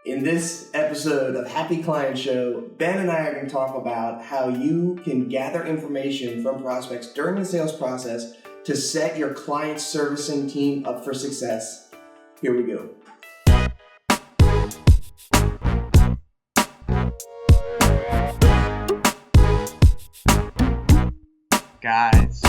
In this episode of Happy Client Show, Ben and I are going to talk about how you can gather information from prospects during the sales process to set your client servicing team up for success. Here we go. Guys.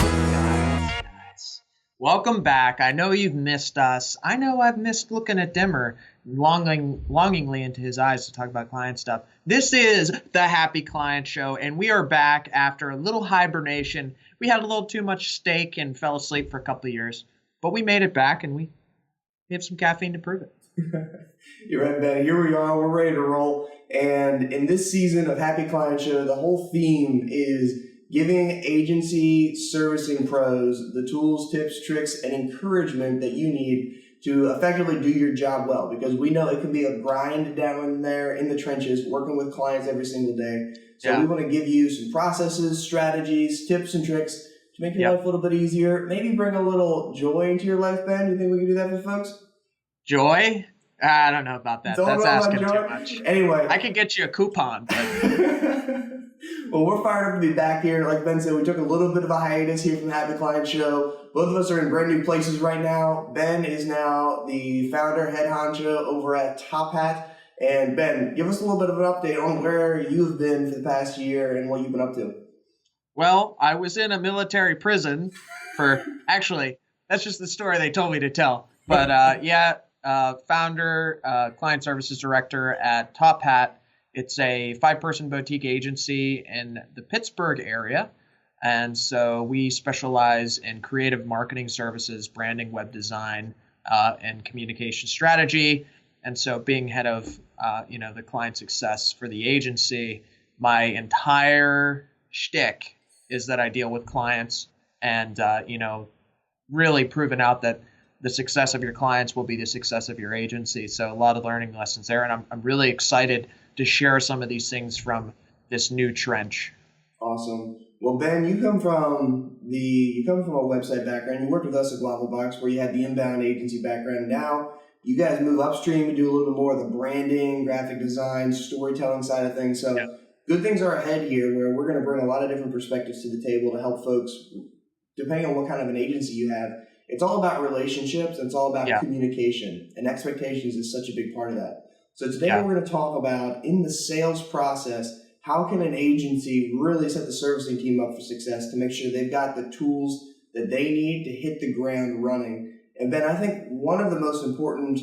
Welcome back. I know you've missed us. I know I've missed looking at Dimmer longingly into his eyes to talk about client stuff. This is the Happy Client Show, and we are back after a little hibernation. We had a little too much steak and fell asleep for a couple of years, but we made it back, and we have some caffeine to prove it. You're right, Ben. Here we are. We're ready to roll. And in this season of Happy Client Show, the whole theme is giving agency servicing pros the tools, tips, tricks, and encouragement that you need to effectively do your job well, because we know it can be a grind down there in the trenches working with clients every single day. So we want to give you some processes, strategies, tips, and tricks to make your life a little bit easier. Maybe bring a little joy into your life, Ben. You think we can do that for folks? Joy? I don't know about that. That's asking too much. Anyway. I can get you a coupon. But... Well, we're fired up to be back here. Like Ben said, we took a little bit of a hiatus here from the Happy Client Show. Both of us are in brand new places right now. Ben is now the founder, head honcho over at Top Hat. And Ben, give us a little bit of an update on where you've been for the past year and what you've been up to. Well, I was in a military prison for, actually, that's just the story they told me to tell. But founder, client services director at Top Hat. It's a 5-person boutique agency in the Pittsburgh area. And so we specialize in creative marketing services, branding, web design, and communication strategy. And so being head of, the client success for the agency, my entire shtick is that I deal with clients and, really proven out that the success of your clients will be the success of your agency. So a lot of learning lessons there. And I'm really excited to share some of these things from this new trench. Awesome. Well, Ben, you come from a website background. You worked with us at Guava Box where you had the inbound agency background. Now you guys move upstream and do a little bit more of the branding, graphic design, storytelling side of things. So good things are ahead here where we're going to bring a lot of different perspectives to the table to help folks, depending on what kind of an agency you have. It's all about relationships and it's all about communication, and expectations is such a big part of that. So today we're going to talk about, in the sales process, how can an agency really set the servicing team up for success to make sure they've got the tools that they need to hit the ground running. And Ben, I think one of the most important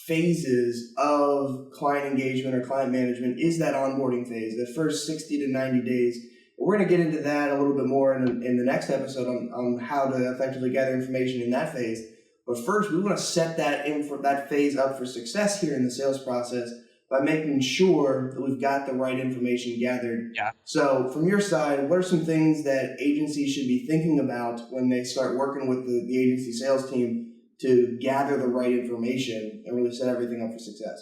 phases of client engagement or client management is that onboarding phase, the first 60 to 90 days. We're going to get into that a little bit more in the next episode on how to effectively gather information in that phase. But first, we want to set that phase up for success here in the sales process by making sure that we've got the right information gathered. Yeah. So from your side, what are some things that agencies should be thinking about when they start working with the agency sales team to gather the right information and really set everything up for success?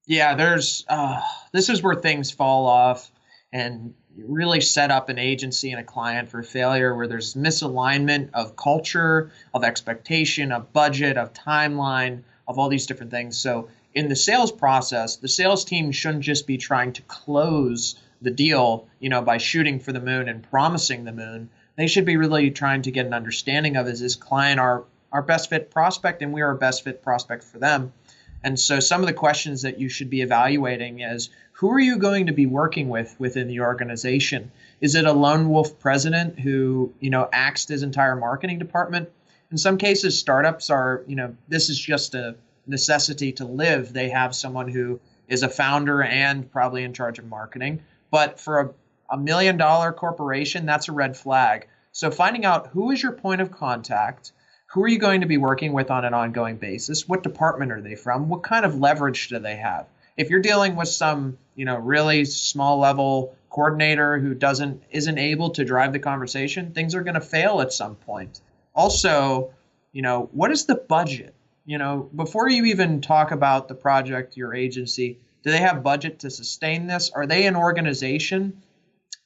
Yeah, this is where things fall off and really set up an agency and a client for failure, where there's misalignment of culture, of expectation, of budget, of timeline, of all these different things. So in the sales process, the sales team shouldn't just be trying to close the deal, by shooting for the moon and promising the moon. They should be really trying to get an understanding of, is this client our best fit prospect, and we are a best fit prospect for them. And so some of the questions that you should be evaluating is, who are you going to be working with within the organization? Is it a lone wolf president who, axed his entire marketing department? In some cases, startups are, this is just a necessity to live. They have someone who is a founder and probably in charge of marketing. But for a $1 million corporation, that's a red flag. So finding out who is your point of contact, who are you going to be working with on an ongoing basis, what department are they from, what kind of leverage do they have? If you're dealing with some, really small level coordinator who isn't able to drive the conversation, things are going to fail at some point. Also, what is the budget? Before you even talk about the project, your agency, do they have budget to sustain this? Are they an organization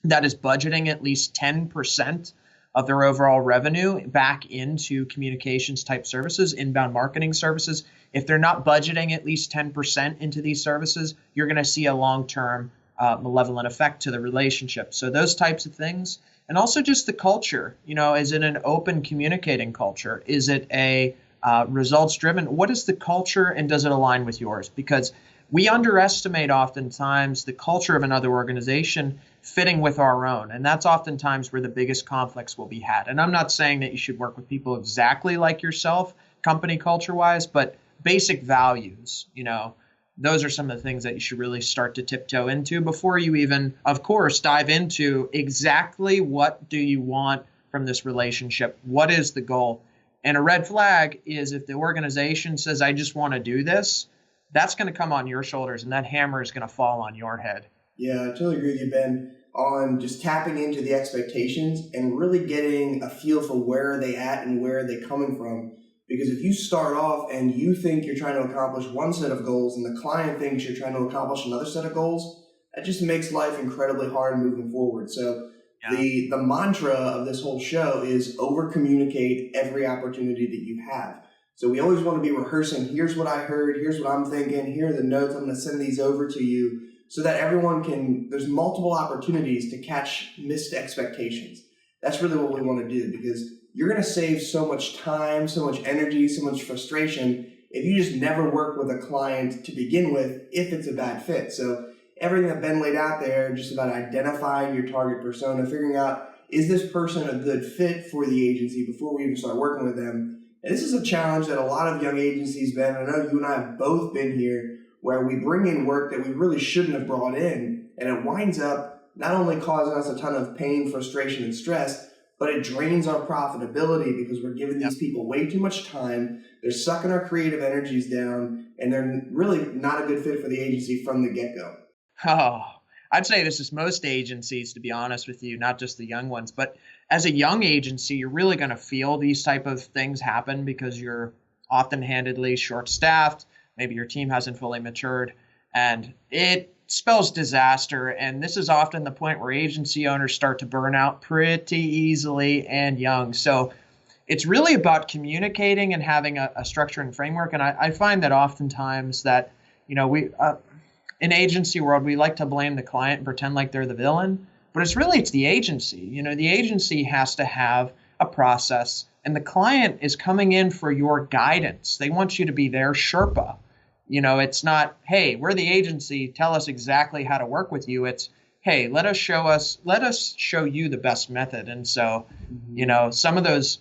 that is budgeting at least 10% of their overall revenue back into communications type services, inbound marketing services. If they're not budgeting at least 10% into these services, you're going to see a long-term malevolent effect to the relationship. So those types of things. And also just the culture, is it an open communicating culture? Is it a results driven? What is the culture, and does it align with yours? Because we underestimate oftentimes the culture of another organization fitting with our own. And that's oftentimes where the biggest conflicts will be had. And I'm not saying that you should work with people exactly like yourself, company culture wise, but basic values, those are some of the things that you should really start to tiptoe into before you even, of course, dive into exactly what do you want from this relationship? What is the goal? And a red flag is if the organization says, I just want to do this, that's going to come on your shoulders and that hammer is going to fall on your head. Yeah, I totally agree with you, Ben, on just tapping into the expectations and really getting a feel for where are they at and where are they coming from. Because if you start off and you think you're trying to accomplish one set of goals and the client thinks you're trying to accomplish another set of goals, that just makes life incredibly hard moving forward. So the mantra of this whole show is over communicate every opportunity that you have. So we always want to be rehearsing, here's what I heard, here's what I'm thinking, here are the notes, I'm going to send these over to you so that everyone there's multiple opportunities to catch missed expectations. That's really what we want to do, because you're going to save so much time, so much energy, so much frustration if you just never work with a client to begin with, if it's a bad fit. So everything that Ben laid out there, just about identifying your target persona, figuring out, is this person a good fit for the agency before we even start working with them? And this is a challenge that a lot of young agencies, Ben, I know you and I have both been here, where we bring in work that we really shouldn't have brought in, and it winds up not only causing us a ton of pain, frustration, and stress, but it drains our profitability because we're giving these people way too much time. They're sucking our creative energies down, and they're really not a good fit for the agency from the get-go. Oh, I'd say this is most agencies, to be honest with you, not just the young ones. But as a young agency, you're really going to feel these type of things happen because you're often handedly short-staffed. Maybe your team hasn't fully matured, and it spells disaster. And this is often the point where agency owners start to burn out pretty easily and young. So it's really about communicating and having a structure and framework. And I find that oftentimes that, we in agency world, we like to blame the client and pretend like they're the villain, but it's the agency. The agency has to have a process, and the client is coming in for your guidance. They want you to be their Sherpa. It's not, hey, we're the agency, tell us exactly how to work with you. It's, hey, let us show you the best method. And so, some of those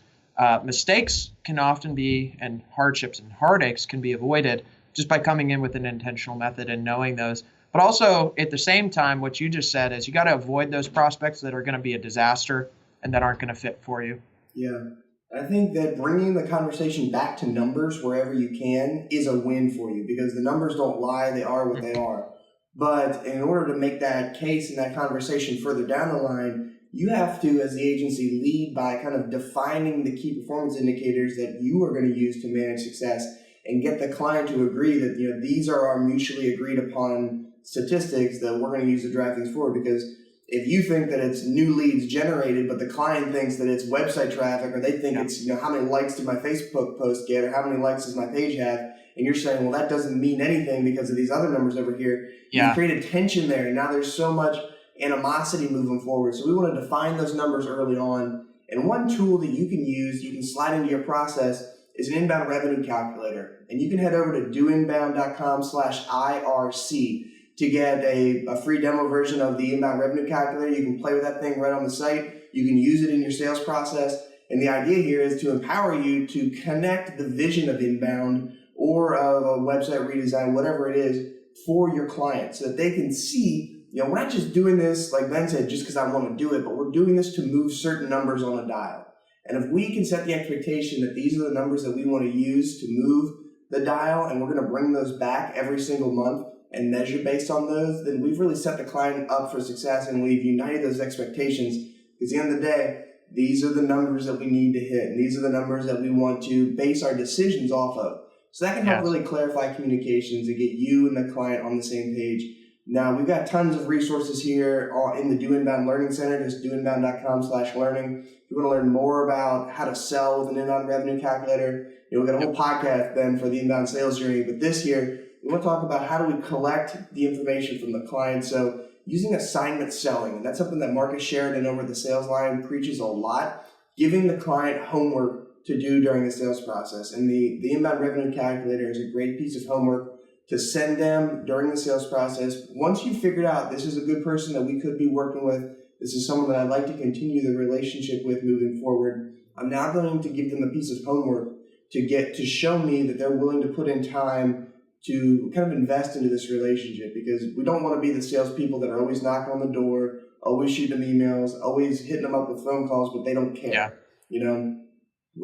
mistakes can often be, and hardships and heartaches can be avoided just by coming in with an intentional method and knowing those. But also at the same time, what you just said is you got to avoid those prospects that are going to be a disaster and that aren't going to fit for you. Yeah. I think that bringing the conversation back to numbers wherever you can is a win for you, because the numbers don't lie. They are what they are. But in order to make that case and that conversation further down the line, you have to, as the agency, lead by kind of defining the key performance indicators that you are going to use to manage success, and get the client to agree that these are our mutually agreed upon statistics that we're going to use to drive things forward. Because if you think that it's new leads generated, but the client thinks that it's website traffic, or they think it's how many likes did my Facebook post get, or how many likes does my page have, and you're saying, well, that doesn't mean anything because of these other numbers over here, you create a tension there, and now there's so much animosity moving forward. So we want to define those numbers early on. And one tool that you can use, you can slide into your process, is an inbound revenue calculator. And you can head over to doinbound.com/IRC to get a free demo version of the inbound revenue calculator. You can play with that thing right on the site. You can use it in your sales process. And the idea here is to empower you to connect the vision of inbound or of a website redesign, whatever it is, for your clients, so that they can see, we're not just doing this, like Ben said, just because I want to do it, but we're doing this to move certain numbers on a dial. And if we can set the expectation that these are the numbers that we want to use to move the dial, and we're going to bring those back every single month and measure based on those, then we've really set the client up for success, and we've united those expectations. Because at the end of the day, these are the numbers that we need to hit, and these are the numbers that we want to base our decisions off of. So that can help really clarify communications and get you and the client on the same page Now, we've got tons of resources here in the DoInbound Learning Center, just doinbound.com/learning. If you want to learn more about how to sell with an inbound revenue calculator, we've got a whole podcast, Ben, for the inbound sales journey. But this year, we want to talk about how do we collect the information from the client. So using assignment selling, and that's something that Marcus Sheridan over the sales line preaches a lot, giving the client homework to do during the sales process. And the inbound revenue calculator is a great piece of homework to send them during the sales process. Once you've figured out this is a good person that we could be working with, this is someone that I'd like to continue the relationship with moving forward, I'm now going to give them a piece of homework to show me that they're willing to put in time to kind of invest into this relationship, because we don't want to be the salespeople that are always knocking on the door, always shooting them emails, always hitting them up with phone calls, but they don't care. We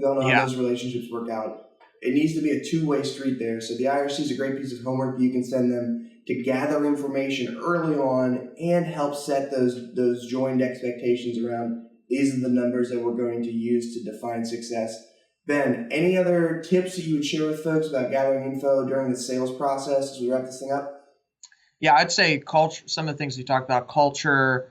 all know how those relationships work out. It needs to be a two-way street there. So the IRC is a great piece of homework you can send them to gather information early on and help set those joined expectations around these are the numbers that we're going to use to define success. Ben, any other tips that you would share with folks about gathering info during the sales process as we wrap this thing up? Yeah, I'd say culture, some of the things we talked about, culture,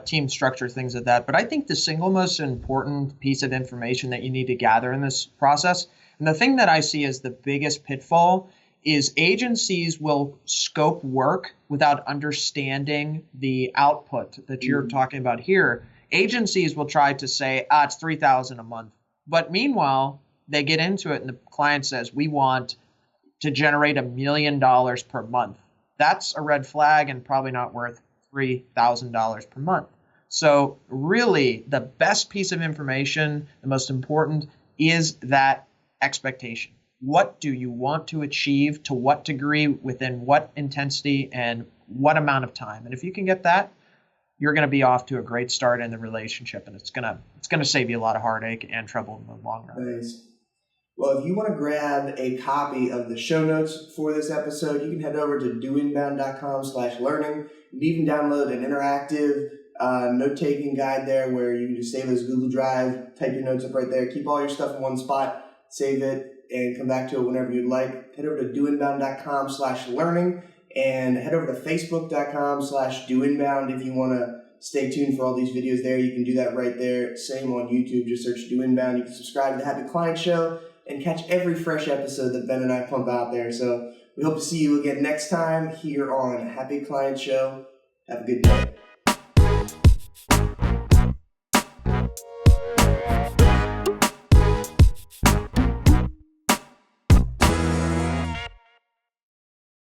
team structure, things like that. But I think the single most important piece of information that you need to gather in this process, and the thing that I see as the biggest pitfall, is agencies will scope work without understanding the output that you're talking about here. Agencies will try to say, it's $3,000 a month. But meanwhile, they get into it and the client says, we want to generate $1 million per month. That's a red flag and probably not worth $3,000 per month. So really, the best piece of information, the most important, is that expectation. What do you want to achieve, to what degree, within what intensity, and what amount of time? And if you can get that, you're going to be off to a great start in the relationship, and it's going to save you a lot of heartache and trouble in the long run. Nice. Well, if you want to grab a copy of the show notes for this episode, you can head over to doinbound.com/learning. You can even download an interactive note-taking guide there where you can just save it as Google Drive, type your notes up right there, keep all your stuff in one spot, save it, and come back to it whenever you'd like. Head over to doinbound.com/learning and head over to facebook.com/doinbound if you want to stay tuned for all these videos there. You can do that right there. Same on YouTube. Just search DoInbound. You can subscribe to the Happy Client Show and catch every fresh episode that Ben and I pump out there. So we hope to see you again next time here on Happy Client Show. Have a good day.